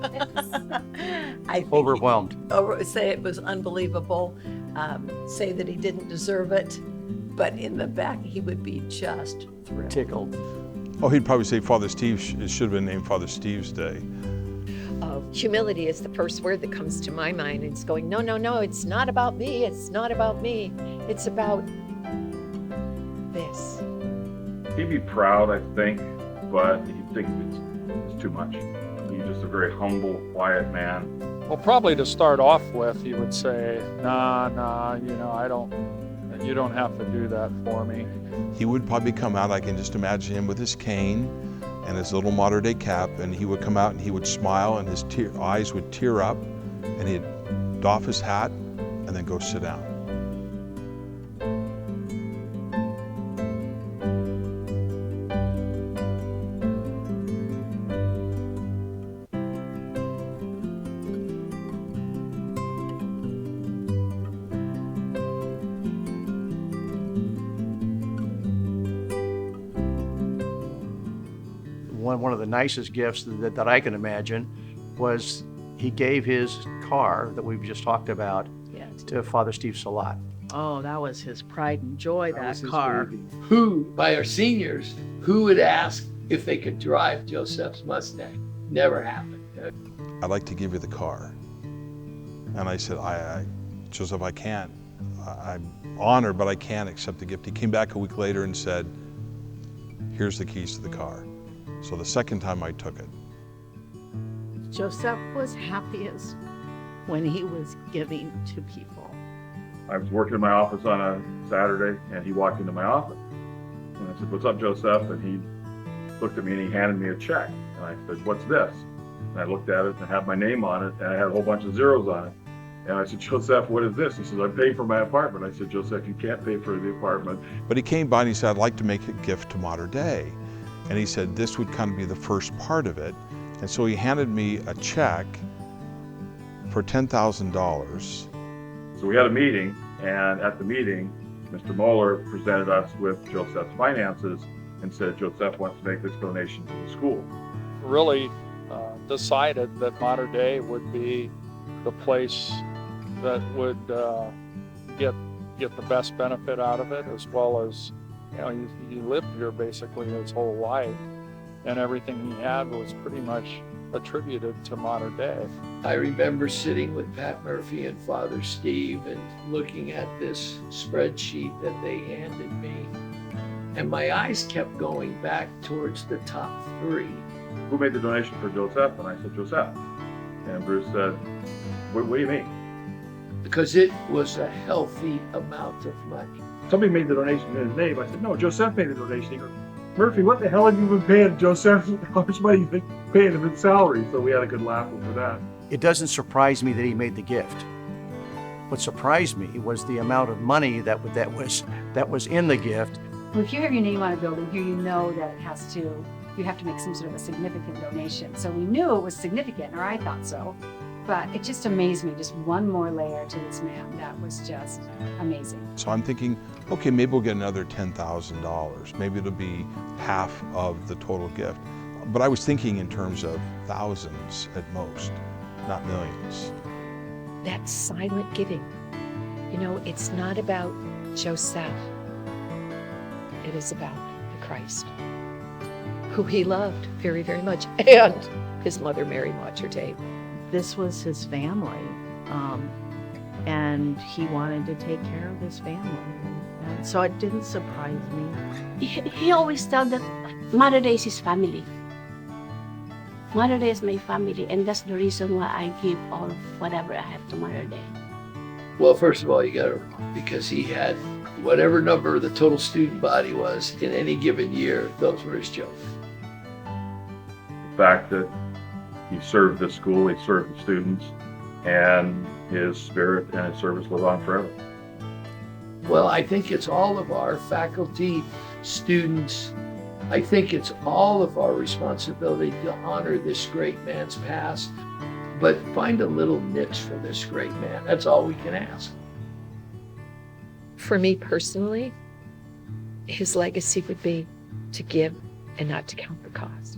I think Overwhelmed. Say it was unbelievable, say that he didn't deserve it, but in the back, he would be just thrilled. Tickled. Oh, he'd probably say Father Steve, it should have been named Father Steve's Day. Humility is the first word that comes to my mind. It's going, no, no, no, it's not about me. It's not about me. It's about this. He'd be proud, I think, but he'd think it's too much. He's just a very humble, quiet man. Well, probably to start off with, he would say, nah, you don't have to do that for me. He would probably come out, I can just imagine him with his cane and his little Mater Dei cap, and he would come out and he would smile and his eyes would tear up, and he'd doff his hat and then go sit down. One of the nicest gifts that I can imagine was he gave his car that we've just talked about to Father Steve Salat. Oh, that was his pride and joy, that car. Who, by our seniors, who would ask if they could drive Josef's Mustang? Never happened. I'd like to give you the car. And I said, Joseph, I can't. I'm honored, but I can't accept the gift. He came back a week later and said, here's the keys to the car. So the second time I took it. Joseph was happiest when he was giving to people. I was working in my office on a Saturday, and he walked into my office. And I said, what's up, Joseph? And he looked at me and he handed me a check. And I said, what's this? And I looked at it and it had my name on it, and I had a whole bunch of zeros on it. And I said, Joseph, what is this? He says, I'm paying for my apartment. I said, Joseph, you can't pay for the apartment. But he came by and he said, I'd like to make a gift to Mater Dei. And he said this would kind of be the first part of it. And so he handed me a check for $10,000. So we had a meeting, and at the meeting, Mr. Moeller presented us with Joseph's finances and said, Joseph wants to make this donation to the school. Really decided that Mater Dei would be the place that would get the best benefit out of it, as well as, he lived here basically his whole life, and everything he had was pretty much attributed to Mater Dei. I remember sitting with Pat Murphy and Father Steve and looking at this spreadsheet that they handed me, and my eyes kept going back towards the top three. Who made the donation for Joseph? And I said, Joseph. And Bruce said, what do you mean? Because it was a healthy amount of money. Somebody made the donation in his name. I said, no, Joseph made the donation. He goes, Murphy, what the hell have you been paying Joseph? How much money have you been paying him in salary? So we had a good laugh over that. It doesn't surprise me that he made the gift. What surprised me was the amount of money that was in the gift. Well, if you have your name on a building here, you know that you have to make some sort of a significant donation. So we knew it was significant, or I thought so. But it just amazed me, just one more layer to this man. That was just amazing. So I'm thinking, okay, maybe we'll get another $10,000. Maybe it'll be half of the total gift. But I was thinking in terms of thousands at most, not millions. That's silent giving. It's not about Joseph. It is about the Christ, who he loved very, very much, and his mother, Mary Mater Dei. This was his family, and he wanted to take care of his family. And so it didn't surprise me. He always told that Mater Dei is his family. Mater Dei is my family, and that's the reason why I give all of whatever I have to Mater Dei. Well, first of all, because he had whatever number the total student body was in any given year, those were his children. The fact that he served this school, he served the students, and his spirit and his service live on forever. Well, I think it's all of our faculty, students, I think it's all of our responsibility to honor this great man's past, but find a little niche for this great man. That's all we can ask. For me personally, his legacy would be to give and not to count the cost.